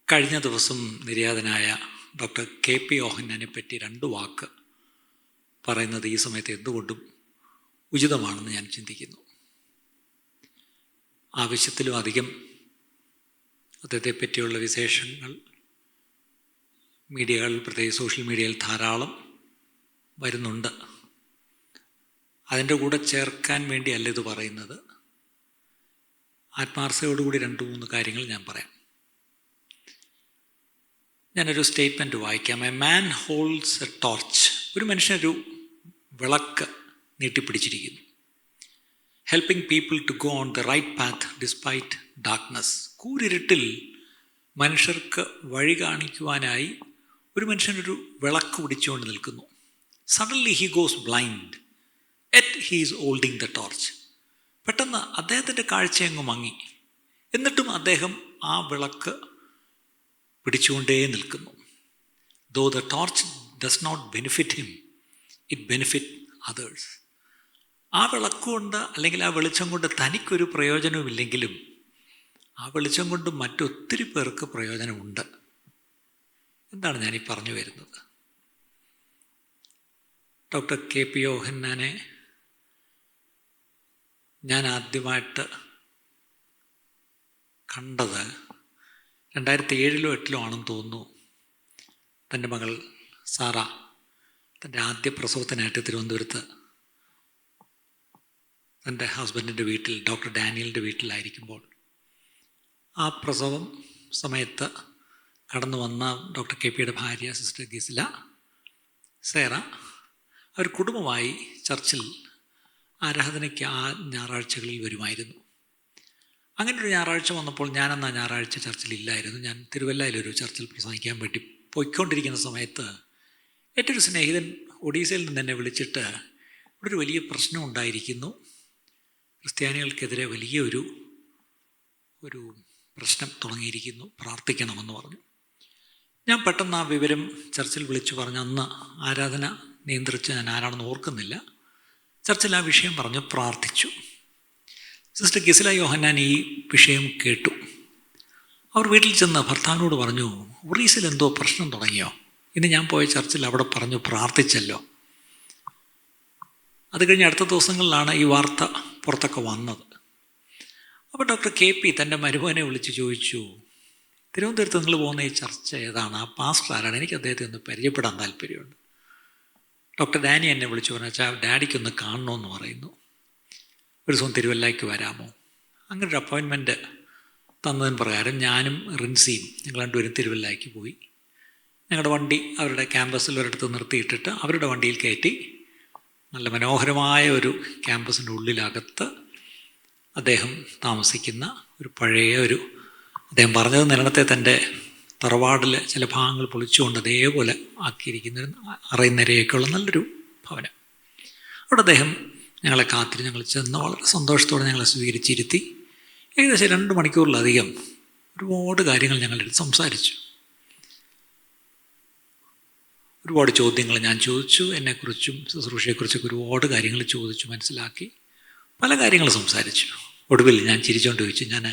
കഴിഞ്ഞ ദിവസം നിര്യാതനായ doctor K P. യോഹന്നാനെ പറ്റി 2 വാക്ക് പറയുന്നത് ഈ സമയത്ത് എന്തുകൊണ്ടും ഉചിതമാണെന്ന് ഞാൻ ചിന്തിക്കുന്നു. ആവശ്യത്തിലും അധികം അദ്ദേഹത്തെ പറ്റിയുള്ള വിശേഷങ്ങൾ മീഡിയകളിൽ, പ്രത്യേകിച്ച് സോഷ്യൽ മീഡിയയിൽ ധാരാളം വരുന്നുണ്ട്. അതിൻ്റെ കൂടെ ചേർക്കാൻ വേണ്ടിയല്ല ഇത് പറയുന്നത്. ആത്മാർത്ഥതയോടുകൂടി 2-3 കാര്യങ്ങൾ ഞാൻ പറയാം. ഞാനൊരു സ്റ്റേറ്റ്മെൻറ്റ് വായിക്കാം. A man holds a torch. ഒരു മനുഷ്യനൊരു വിളക്ക് നീട്ടിപ്പിടിച്ചിരിക്കുന്നു. Helping people to go on the right path despite darkness. കൂരിരുട്ടിൽ മനുഷ്യർക്ക് വഴി കാണിക്കുവാനായി ഒരു മനുഷ്യനൊരു വിളക്ക് പിടിച്ചുകൊണ്ട് നിൽക്കുന്നു. Suddenly he goes blind at he is holding the torch. പെട്ടെന്ന് അദ്ദേഹത്തിൻ്റെ കാഴ്ചയങ്ങ് മങ്ങി. എന്നിട്ടും അദ്ദേഹം ആ വിളക്ക് പിടിച്ചുകൊണ്ടേ നിൽക്കുന്നു. Though the torch does not benefit him, it benefit others. ആ വിളക്കുകൊണ്ട് അല്ലെങ്കിൽ ആ വെളിച്ചം കൊണ്ട് തനിക്കൊരു പ്രയോജനവുമില്ലെങ്കിലും ആ വെളിച്ചം കൊണ്ട് മറ്റൊത്തിരി പേർക്ക് പ്രയോജനമുണ്ട്. എന്താണ് ഞാനീ പറഞ്ഞു വരുന്നത്? Doctor K P. യോഹന്നാനെ ഞാൻ ആദ്യമായിട്ട് കണ്ടത് 2007-ഓ 2008-ഓ ആണെന്ന് തോന്നുന്നു. തൻ്റെ മകൾ സാറ തൻ്റെ ആദ്യ പ്രസവത്തിനായിട്ട് തിരുവനന്തപുരത്ത് തൻ്റെ ഹസ്ബൻഡിൻ്റെ വീട്ടിൽ, ഡോക്ടർ ഡാനിയലിൻ്റെ വീട്ടിലായിരിക്കുമ്പോൾ ആ പ്രസവം സമയത്ത് കടന്നു വന്ന ഡോക്ടർ കെ.പിയുടെ ഭാര്യ സിസ്റ്റർ ഗിസില, സേറ, അവർ കുടുംബമായി ചർച്ചിൽ ആരാധനയ്ക്ക് ആ ഞായറാഴ്ചകളിൽ വരുമായിരുന്നു. അങ്ങനെ ഒരു ഞായറാഴ്ച വന്നപ്പോൾ ഞാനെന്നാ ഞായറാഴ്ച ചർച്ചിലില്ലായിരുന്നു. ഞാൻ തിരുവല്ലയിലൊരു ചർച്ചിൽ പ്രസംഗിക്കാൻ വേണ്ടി പോയിക്കൊണ്ടിരിക്കുന്ന സമയത്ത് എൻ്റെ ഒരു സ്നേഹിതൻ ഒഡീസയിൽ നിന്ന് എന്നെ വിളിച്ചിട്ട് ഇവിടെ ഒരു വലിയ പ്രശ്നം ഉണ്ടായിരിക്കുന്നു, ക്രിസ്ത്യാനികൾക്കെതിരെ വലിയൊരു പ്രശ്നം തുടങ്ങിയിരിക്കുന്നു, പ്രാർത്ഥിക്കണമെന്ന് പറഞ്ഞു. ഞാൻ പെട്ടെന്ന് ആ വിവരം ചർച്ചിൽ വിളിച്ചു പറഞ്ഞു. അന്ന് ആരാധന നിയന്ത്രിച്ച് ഞാൻ ആരാണെന്ന് ഓർക്കുന്നില്ല. ചർച്ചിൽ ആ വിഷയം പറഞ്ഞു, പ്രാർത്ഥിച്ചു. സിസ്റ്റർ ഗിസില യോഹന്നാൻ ഈ വിഷയം കേട്ടു. അവർ വീട്ടിൽ ചെന്ന് ഭർത്താവിനോട് പറഞ്ഞു, ഒറീസിൽ എന്തോ പ്രശ്നം തുടങ്ങിയോ? ഇന്ന് ഞാൻ പോയ ചർച്ചിൽ അവിടെ പറഞ്ഞു പ്രാർത്ഥിച്ചല്ലോ. അത് കഴിഞ്ഞ് അടുത്ത ദിവസങ്ങളിലാണ് ഈ വാർത്ത പുറത്തൊക്കെ വന്നത്. അപ്പോൾ ഡോക്ടർ കെ.പി തൻ്റെ മരുമകനെ വിളിച്ച് ചോദിച്ചു, തിരുവനന്തപുരത്ത് നിങ്ങൾ പോകുന്ന ഈ ചർച്ച ഏതാണ്? ആ പാസ്റ്റർ ആരാണ്? എനിക്ക് അദ്ദേഹത്തെ ഒന്ന് പരിചയപ്പെടാൻ താല്പര്യമുണ്ട്. ഡോക്ടർ ഡാനി എന്നെ വിളിച്ചു പറഞ്ഞാൽ ഡാഡിക്കൊന്ന് കാണണമെന്ന് പറയുന്നു, ഒരു ദിവസം തിരുവല്ലയ്ക്ക് വരാമോ? അങ്ങനെ ഒരു അപ്പോയിൻമെൻറ്റ് തന്നതിന് പ്രകാരം ഞാനും റിൻസിയും ഞങ്ങൾ 2 പേരും തിരുവല്ലയ്ക്ക് പോയി. ഞങ്ങളുടെ വണ്ടി അവരുടെ ക്യാമ്പസിൽ ഒരിടത്ത് നിർത്തിയിട്ടിട്ട് അവരുടെ വണ്ടിയിൽ കയറ്റി നല്ല മനോഹരമായ ഒരു ക്യാമ്പസിൻ്റെ ഉള്ളിലകത്ത് അദ്ദേഹം താമസിക്കുന്ന ഒരു പഴയ അദ്ദേഹം പറഞ്ഞത് നേരത്തെ തൻ്റെ തറവാടിൽ ചില ഭാഗങ്ങൾ പൊളിച്ചുകൊണ്ട് അതേപോലെ ആക്കിയിരിക്കുന്ന അറയുന്നരയൊക്കെയുള്ള നല്ലൊരു ഭവനം. അവിടെ അദ്ദേഹം ഞങ്ങളെ ഞങ്ങൾ ചെന്ന് വളരെ സന്തോഷത്തോടെ ഞങ്ങളെ സ്വീകരിച്ചിരുത്തി. ഏകദേശം 2 മണിക്കൂറിലധികം ഒരുപാട് കാര്യങ്ങൾ ഞങ്ങളെടുത്ത് സംസാരിച്ചു. ഒരുപാട് ചോദ്യങ്ങൾ ഞാൻ ചോദിച്ചു. എന്നെക്കുറിച്ചും ശുശ്രൂഷയെക്കുറിച്ചൊക്കെ ഒരുപാട് കാര്യങ്ങൾ ചോദിച്ചു, മനസ്സിലാക്കി. പല കാര്യങ്ങൾ സംസാരിച്ചു. ഒടുവിൽ ഞാൻ ചിരിച്ചുകൊണ്ട് ചോദിച്ചു, ഞാൻ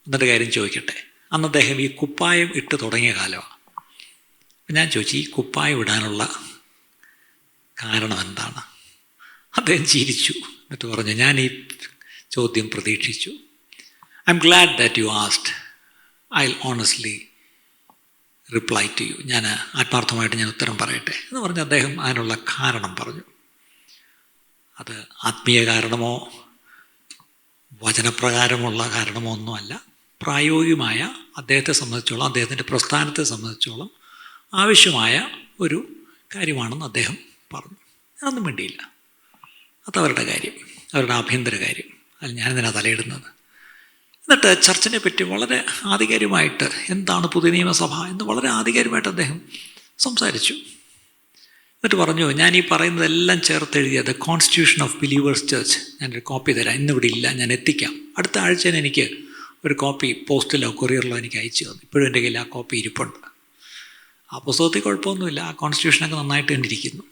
ഒന്നൊരു കാര്യം ചോദിക്കട്ടെ? അന്ന് അദ്ദേഹം ഈ കുപ്പായം ഇട്ട് തുടങ്ങിയ കാലമാണ്. ഞാൻ ചോദിച്ചു, ഈ കുപ്പായം ഇടാനുള്ള കാരണം എന്താണ്? അദ്ദേഹം ചിരിച്ചു. എന്നിട്ട് പറഞ്ഞു, ഞാൻ ഈ ചോദ്യം പ്രതീക്ഷിച്ചു. I am glad that you asked. I will honestly reply to you. ഞാൻ ആത്മാർത്ഥമായിട്ട് ഞാൻ ഉത്തരം പറയട്ടെ എന്ന് പറഞ്ഞ് അദ്ദേഹം അതിനുള്ള കാരണം പറഞ്ഞു. അത് ആത്മീയ കാരണമോ വചനപ്രകാരമുള്ള കാരണമോ ഒന്നുമല്ല. പ്രായോഗികമായ അദ്ദേഹത്തെ സംബന്ധിച്ചോളം, അദ്ദേഹത്തിൻ്റെ പ്രസ്ഥാനത്തെ സംബന്ധിച്ചോളം ആവശ്യമായ ഒരു കാര്യമാണെന്ന് അദ്ദേഹം പറഞ്ഞു. ഞാനൊന്നും വേണ്ടിയില്ല. അതവരുടെ കാര്യം, അവരുടെ ആഭ്യന്തര കാര്യം. അതിൽ ഞാനെന്തിനാണ് തലയിടുന്നത്? എന്നിട്ട് ചർച്ചിനെ പറ്റി വളരെ ആധികാരികമായിട്ട്, എന്താണ് പുതിയ നിയമസഭ എന്ന് വളരെ ആധികാരികമായിട്ട് അദ്ദേഹം സംസാരിച്ചു. എന്നിട്ട് പറഞ്ഞു, ഞാൻ ഈ പറയുന്നതെല്ലാം ചേർത്തെഴുതിയ the constitution of Believers Church ഞാനൊരു കോപ്പി തരാം. ഇന്നിവിടെ ഇല്ല, ഞാൻ എത്തിക്കാം. അടുത്ത ആഴ്ച എനിക്ക് ഒരു കോപ്പി പോസ്റ്റിലോ കൊറിയറിലോ എനിക്ക് അയച്ചു തന്നു. ഇപ്പോഴും എൻ്റെ കയ്യിൽ ആ കോപ്പി ഇരിപ്പുണ്ട്. ആ പുസ്തകത്തിൽ കുഴപ്പമൊന്നുമില്ല, ആ കോൺസ്റ്റിറ്റ്യൂഷനൊക്കെ നന്നായിട്ട് കണ്ടിരിക്കുന്നു.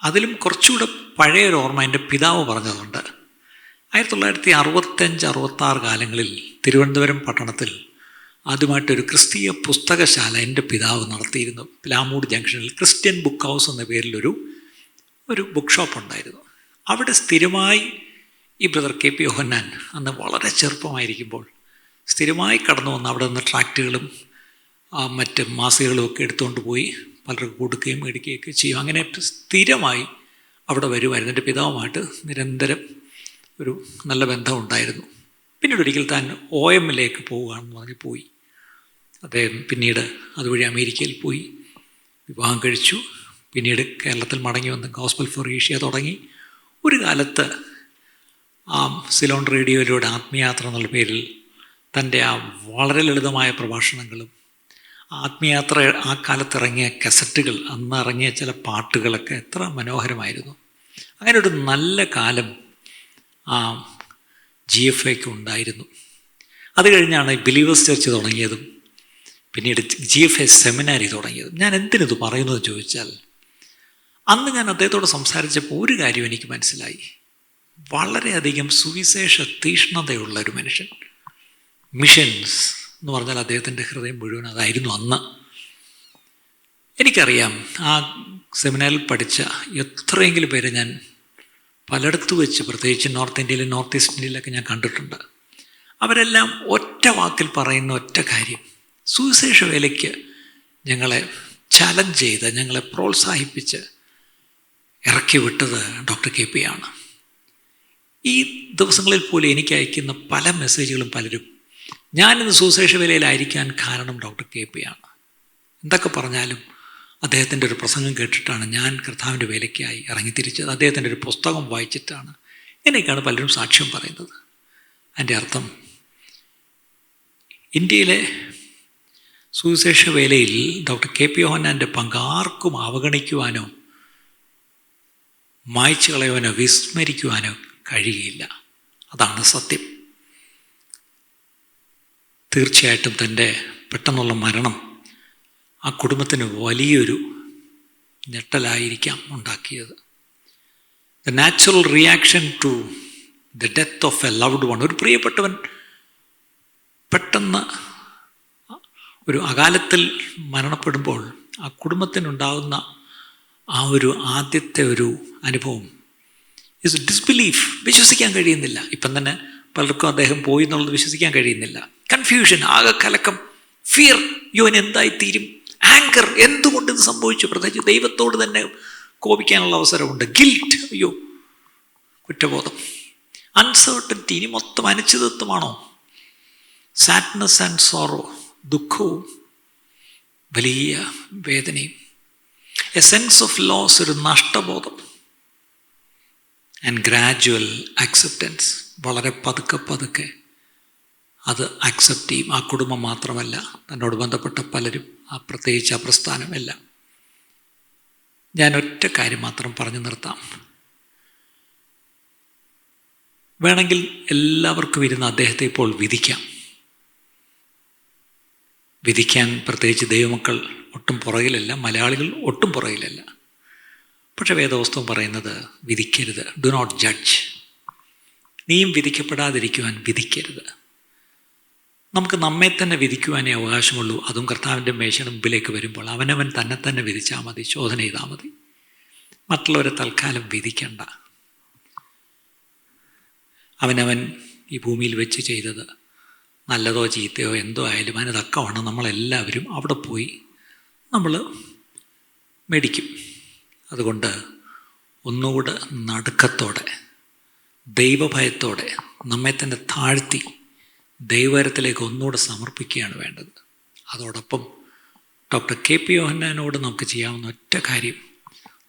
അതിലും കുറച്ചുകൂടെ പഴയൊരു ഓർമ്മ എൻ്റെ പിതാവ് പറഞ്ഞതുണ്ട്. 1965-66 കാലങ്ങളിൽ തിരുവനന്തപുരം പട്ടണത്തിൽ ആദ്യമായിട്ടൊരു ക്രിസ്തീയ പുസ്തകശാല എൻ്റെ പിതാവ് നടത്തിയിരുന്നു. പ്ലാമൂട് ജംഗ്ഷനിൽ ക്രിസ്ത്യൻ ബുക്ക് ഹൗസ് എന്ന പേരിലൊരു ബുക്ക് ഷോപ്പ് ഉണ്ടായിരുന്നു. അവിടെ സ്ഥിരമായി ഈ ബ്രദർ KP യോഹന്നാൻ അന്ന് വളരെ ചെറുപ്പമായിരിക്കുമ്പോൾ സ്ഥിരമായി കടന്നു വന്ന് അവിടെ നിന്ന് ട്രാക്റ്റുകളും മറ്റ് മാസികകളും ഒക്കെ എടുത്തുകൊണ്ട് പോയി പലർക്ക് കൊടുക്കുകയും മേടിക്കുകയൊക്കെ ചെയ്യും. അങ്ങനെ സ്ഥിരമായി അവിടെ വരുമായിരുന്നു. എൻ്റെ പിതാവുമായിട്ട് നിരന്തരം ഒരു നല്ല ബന്ധമുണ്ടായിരുന്നു. പിന്നീട് ഒരിക്കൽ താൻ OM പോവുകയാണെന്ന് പറഞ്ഞ് പോയി. അദ്ദേഹം പിന്നീട് അതുവഴി അമേരിക്കയിൽ പോയി വിവാഹം കഴിച്ചു. പിന്നീട് കേരളത്തിൽ മടങ്ങി വന്ന് ഗോസ്പൽ ഫോർ ഏഷ്യ തുടങ്ങി. ഒരു കാലത്ത് സിലോൺ റേഡിയോയിലൂടെ ആത്മീയാത്ര എന്നുള്ള പേരിൽ തൻ്റെ വളരെ ലളിതമായ പ്രഭാഷണങ്ങളും ആത്മീയാത്ര ആ കാലത്ത് ഇറങ്ങിയ കസറ്റുകൾ, അന്ന് ഇറങ്ങിയ ചില പാട്ടുകളൊക്കെ എത്ര മനോഹരമായിരുന്നു. അങ്ങനെ ഒരു നല്ല കാലം GFIക്ക് ഉണ്ടായിരുന്നു. അത് കഴിഞ്ഞാണ് ബിലീവേഴ്സ് ചർച്ച് തുടങ്ങിയതും പിന്നീട് GFI സെമിനാരി തുടങ്ങിയതും. ഞാൻ എന്തിനിത് പറയുന്നത് ചോദിച്ചാൽ, അന്ന് ഞാൻ അദ്ദേഹത്തോട് സംസാരിച്ചപ്പോൾ ഒരു കാര്യം എനിക്ക് മനസ്സിലായി. വളരെയധികം സുവിശേഷ തീഷ്ണതയുള്ള ഒരു മനുഷ്യൻ. മിഷൻസ് എന്ന് പറഞ്ഞാൽ അദ്ദേഹത്തിൻ്റെ ഹൃദയം മുഴുവൻ അതായിരുന്നു അന്ന്. എനിക്കറിയാം, ആ സെമിനാറിൽ പഠിച്ച എത്രയെങ്കിലും പേരെ ഞാൻ പലയിടത്ത് വെച്ച്, പ്രത്യേകിച്ച് നോർത്ത് ഇന്ത്യയിലും നോർത്ത് ഈസ്റ്റ് ഇന്ത്യയിലൊക്കെ ഞാൻ കണ്ടിട്ടുണ്ട്. അവരെല്ലാം ഒറ്റ വാക്കിൽ പറയുന്ന ഒറ്റ കാര്യം, സുവിശേഷ വേലയ്ക്ക് ഞങ്ങളെ ചലഞ്ച് ചെയ്ത്, ഞങ്ങളെ പ്രോത്സാഹിപ്പിച്ച് ഇറക്കി വിട്ടത് ഡോക്ടർ KP ആണ്. ഈ ദിവസങ്ങളിൽ പോലും എനിക്ക് അയക്കുന്ന പല മെസ്സേജുകളും പലരും, ഞാനിന്ന് സുവിശേഷ വേലയിലായിരിക്കാൻ കാരണം ഡോക്ടർ KP ആണ്. എന്തൊക്കെ പറഞ്ഞാലും അദ്ദേഹത്തിൻ്റെ ഒരു പ്രസംഗം കേട്ടിട്ടാണ് ഞാൻ കർത്താവിൻ്റെ വേലയ്ക്കായി ഇറങ്ങിത്തിരിച്ചത്. അദ്ദേഹത്തിൻ്റെ ഒരു പുസ്തകം വായിച്ചിട്ടാണ്. ഇങ്ങനെയൊക്കെയാണ് പലരും സാക്ഷ്യം പറയുന്നത്. അതിൻ്റെ അർത്ഥം, ഇന്ത്യയിലെ സുവിശേഷ വേലയിൽ ഡോക്ടർ KP യോഹന്നാൻ്റെ പങ്ക് ആർക്കും അവഗണിക്കുവാനോ മായ്ച്ചു കളയുവാനോ വിസ്മരിക്കുവാനോ കഴിയുകയില്ല. അതാണ് സത്യം. തീർച്ചയായിട്ടും തൻ്റെ പെട്ടെന്നുള്ള മരണം ആ കുടുംബത്തിന് വലിയൊരു ഞെട്ടലായിരിക്കാം ഉണ്ടാക്കിയത്. The natural reaction to the death of a loved one. ഒരു പ്രിയപ്പെട്ടവൻ പെട്ടെന്ന് ഒരു അകാലത്തിൽ മരണപ്പെടുമ്പോൾ ആ കുടുംബത്തിനുണ്ടാകുന്ന ആ ഒരു ആദ്യത്തെ ഒരു അനുഭവം ഇസ് ഡിസ്ബിലീഫ്. വിശ്വസിക്കാൻ കഴിയുന്നില്ല. ഇപ്പം തന്നെ പലർക്കും അദ്ദേഹം പോയി എന്നുള്ളത് വിശ്വസിക്കാൻ കഴിയുന്നില്ല. കൺഫ്യൂഷൻ, ആകെ കലക്കം, ഫിയർ, യോൻ എന്തായിത്തീരും, ആങ്കർ, എന്തുകൊണ്ട് ഇത് സംഭവിച്ചു, പ്രത്യേകിച്ച് ദൈവത്തോട് തന്നെ കോപിക്കാനുള്ള അവസരമുണ്ട്, ഗിൽറ്റ്, അയ്യോ കുറ്റബോധം, അൺസർട്ടനിറ്റി, ഇനി മൊത്തം അനിശ്ചിതത്വമാണോ, സാഡ്നസ് ആൻഡ് സോറോ, ദുഃഖവും വലിയ വേദനയും, എ സെൻസ് ഓഫ് ലോസ്, ഒരു നഷ്ടബോധം, ആൻഡ് ഗ്രാജുവൽ അക്സെപ്റ്റൻസ്, വളരെ പതുക്കെ പതുക്കെ അത് അക്സെപ്റ്റ് ചെയ്യും. ആ കുടുംബം മാത്രമല്ല, തന്നോട് ബന്ധപ്പെട്ട പലരും, പ്രത്യേകിച്ച് ആ പ്രസ്ഥാനം എല്ലാം. ഞാൻ ഒറ്റ കാര്യം മാത്രം പറഞ്ഞു നിർത്താം. വേണമെങ്കിൽ എല്ലാവർക്കും ഇരുന്ന് അദ്ദേഹത്തെ ഇപ്പോൾ വിധിക്കാൻ പ്രത്യേകിച്ച് ദൈവമക്കൾ ഒട്ടും പുറകിലല്ല, മലയാളികൾ ഒട്ടും പുറകിലല്ല. പക്ഷെ വേദപുസ്തകം പറയുന്നത് വിധിക്കരുത്, ഡു നോട്ട് ജഡ്ജ്. നീയും വിധിക്കപ്പെടാതിരിക്കുവാൻ വിധിക്കരുത്. നമുക്ക് നമ്മെ തന്നെ വിധിക്കുവാനേ അവകാശമുള്ളൂ. അതും കർത്താവിൻ്റെ മേശയുടെ മുമ്പിലേക്ക് വരുമ്പോൾ അവനവൻ തന്നെ വിധിച്ചാൽ മതി, ശോധന ചെയ്താൽ മതി. മറ്റുള്ളവരെ തൽക്കാലം വിധിക്കണ്ട. അവനവൻ ഈ ഭൂമിയിൽ വെച്ച് ചെയ്തത് നല്ലതോ ചീത്തയോ എന്തോ ആയാലും അതിന് തക്കവണ്ണം നമ്മളെല്ലാവരും അവിടെ പോയി നമ്മൾ മേടിക്കും. അതുകൊണ്ട് ഒന്നുകൂടെ നടുക്കത്തോടെ, ദൈവഭയത്തോടെ നമ്മെ തന്നെ താഴ്ത്തി ദൈവകരത്തിലേക്ക് ഒന്നുകൂടെ സമർപ്പിക്കുകയാണ് വേണ്ടത്. അതോടൊപ്പം ഡോക്ടർ KP യോഹന്നാനോട് നമുക്ക് ചെയ്യാവുന്ന ഒറ്റ കാര്യം,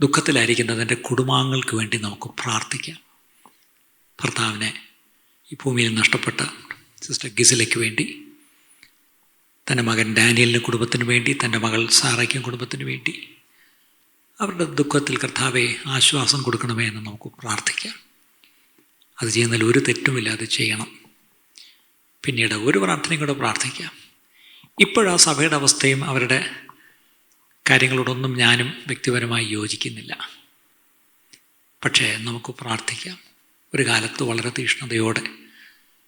ദുഃഖത്തിലായിരിക്കുന്നതിൻ്റെ കുടുംബാംഗങ്ങൾക്ക് വേണ്ടി നമുക്ക് പ്രാർത്ഥിക്കാം. ഭർത്താവിനെ ഈ ഭൂമിയിൽ നഷ്ടപ്പെട്ട സിസ്റ്റർ ഗിസലയ്ക്ക് വേണ്ടി, തൻ്റെ മകൻ ഡാനിയലിൻ്റെ കുടുംബത്തിന് വേണ്ടി, തൻ്റെ മകൾ സാറയ്ക്കും കുടുംബത്തിന് വേണ്ടി, അവരുടെ ദുഃഖത്തിൽ കർത്താവെ ആശ്വാസം കൊടുക്കണമേ എന്ന് നമുക്ക് പ്രാർത്ഥിക്കാം. അത് ചെയ്യുന്നതിൽ ഒരു തെറ്റുമില്ല, അത് ചെയ്യണം. പിന്നീട് ഒരു പ്രാർത്ഥനയും കൂടെ പ്രാർത്ഥിക്കാം. ഇപ്പോഴാ സഭയുടെ അവസ്ഥയും അവരുടെ കാര്യങ്ങളോടൊന്നും ഞാനും വ്യക്തിപരമായി യോജിക്കുന്നില്ല. പക്ഷേ നമുക്ക് പ്രാർത്ഥിക്കാം. ഒരു കാലത്ത് വളരെ തീഷ്ണതയോടെ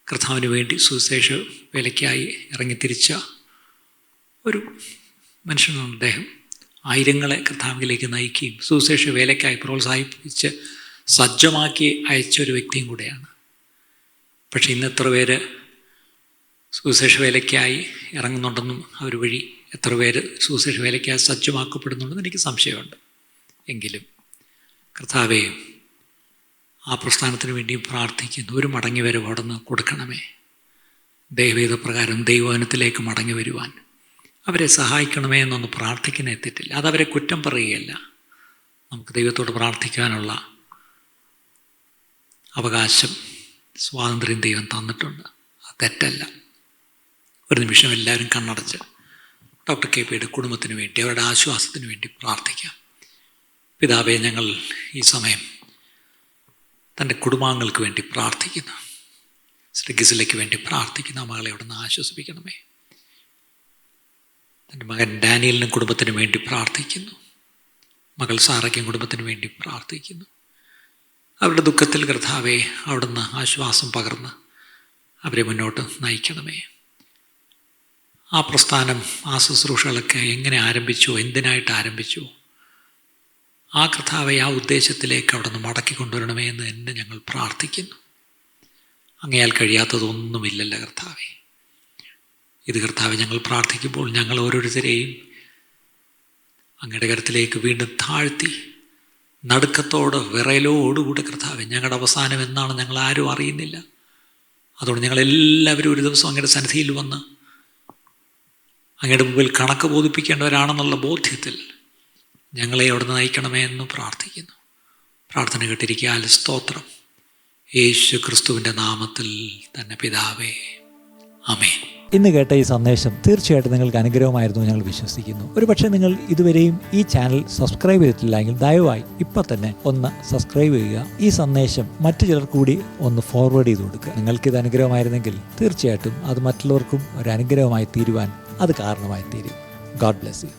കർത്താവിന് വേണ്ടി സുവിശേഷ വേലയ്ക്കായി ഇറങ്ങിത്തിരിച്ച ഒരു മനുഷ്യനാണ് അദ്ദേഹം. ആയിരങ്ങളെ കർത്താവിലേക്ക് നയിക്കുകയും സുവിശേഷ വേലയ്ക്കായി പ്രോത്സാഹിപ്പിച്ച് സജ്ജമാക്കി അയച്ച ഒരു വ്യക്തിയും കൂടെയാണ്. പക്ഷേ ഇന്ന് എത്ര പേര് സുവിശേഷ വേലയ്ക്കായി ഇറങ്ങുന്നുണ്ടെന്നും അവർ വഴി എത്ര പേര് സുവിശേഷ വേലയ്ക്കായി സജ്ജമാക്കപ്പെടുന്നുണ്ടെന്ന് എനിക്ക് സംശയമുണ്ട്. എങ്കിലും കർത്താവേ, ആ പ്രസ്ഥാനത്തിന് വേണ്ടിയും പ്രാർത്ഥിക്കുന്നു. ഒരു മടങ്ങി വരവ് അവിടെ നിന്ന് കൊടുക്കണമേ. ദൈവവേദ പ്രകാരം ദൈവവചനത്തിലേക്ക് മടങ്ങി വരുവാൻ അവരെ സഹായിക്കണമേ എന്നൊന്ന് പ്രാർത്ഥിക്കുന്ന എത്തിയിട്ടില്ല. അതവരെ കുറ്റം പറയുകയല്ല. നമുക്ക് ദൈവത്തോട് പ്രാർത്ഥിക്കാനുള്ള അവകാശം, സ്വാതന്ത്ര്യം ദൈവം തന്നിട്ടുണ്ട്. അത് തെറ്റല്ല. ഒരു നിമിഷം എല്ലാവരും കണ്ണടച്ച് ഡോക്ടർ KP കുടുംബത്തിന് വേണ്ടി, അവരുടെ ആശ്വാസത്തിന് വേണ്ടി പ്രാർത്ഥിക്കാം. പിതാവേ, ഞങ്ങൾ ഈ സമയം തൻ്റെ കുടുംബാംഗങ്ങൾക്ക് വേണ്ടി പ്രാർത്ഥിക്കുന്നു. ശ്രീ ഗിസിലയ്ക്ക് വേണ്ടി പ്രാർത്ഥിക്കുന്നു. ആ മകളെ അവിടെ നിന്ന് ആശ്വസിപ്പിക്കണമേ. തൻ്റെ മകൻ ഡാനിയലിനും കുടുംബത്തിന് വേണ്ടി പ്രാർത്ഥിക്കുന്നു. മകൾ സാറയ്ക്കും കുടുംബത്തിന് വേണ്ടി പ്രാർത്ഥിക്കുന്നു. അവരുടെ ദുഃഖത്തിൽ കർത്താവേ അവിടുന്ന് ആശ്വാസം പകർന്ന് അവരെ മുന്നോട്ട് നയിക്കണമേ. ആ പ്രസ്ഥാനം, ആ ശുശ്രൂഷകളൊക്കെ എങ്ങനെ ആരംഭിച്ചു, എന്തിനായിട്ട് ആരംഭിച്ചു, ആ കർത്താവെ ആ ഉദ്ദേശത്തിലേക്ക് അവിടെ നിന്ന് മടക്കി കൊണ്ടുവരണമേ എന്ന് തന്നെ ഞങ്ങൾ പ്രാർത്ഥിക്കുന്നു. അങ്ങയാൽ കഴിയാത്തതൊന്നുമില്ലല്ലോ കർത്താവെ. ഇത് കർത്താവെ ഞങ്ങൾ പ്രാർത്ഥിക്കുമ്പോൾ ഞങ്ങൾ ഓരോരുത്തരെയും അങ്ങയുടെ കരത്തിലേക്ക് വീണ്ടും താഴ്ത്തി നടുക്കത്തോട് വിറയലോടുകൂടെ കർത്താവെ, ഞങ്ങളുടെ അവസാനം എന്നാണ് ഞങ്ങൾ ആരും അറിയുന്നില്ല. അതുകൊണ്ട് ഞങ്ങളെല്ലാവരും ഒരു ദിവസം അങ്ങയുടെ സന്നിധിയിൽ വന്ന് അങ്ങയുടെ മുമ്പിൽ കണക്ക് ബോധിപ്പിക്കേണ്ടവരാണെന്നുള്ള ബോധ്യത്തിൽ ഞങ്ങളെ അവിടുന്ന് നയിക്കണമേ എന്ന് പ്രാർത്ഥിക്കുന്നു. പ്രാർത്ഥന കേട്ടിരിക്കാൻ സ്തോത്രം. യേശു ക്രിസ്തുവിൻ്റെ നാമത്തിൽ തന്നെ പിതാവേ, ആമേൻ. ഇന്ന് കേട്ട ഈ സന്ദേശം തീർച്ചയായിട്ടും നിങ്ങൾക്ക് അനുഗ്രഹമായിരുന്നു ഞങ്ങൾ വിശ്വസിക്കുന്നു. ഒരുപക്ഷെ നിങ്ങൾ ഇതുവരെയും ഈ ചാനൽ സബ്സ്ക്രൈബ് ചെയ്തിട്ടില്ല എങ്കിൽ ദയവായി ഇപ്പം തന്നെ ഒന്ന് സബ്സ്ക്രൈബ് ചെയ്യുക. ഈ സന്ദേശം മറ്റു ചിലർ കൂടി ഒന്ന് ഫോർവേഡ് ചെയ്ത് കൊടുക്കുക. നിങ്ങൾക്കിത് അനുഗ്രഹമായിരുന്നെങ്കിൽ തീർച്ചയായിട്ടും അത് മറ്റുള്ളവർക്കും ഒരു അനുഗ്രഹമായി തീരുവാൻ അത് കാരണമായി തീരും. God bless you.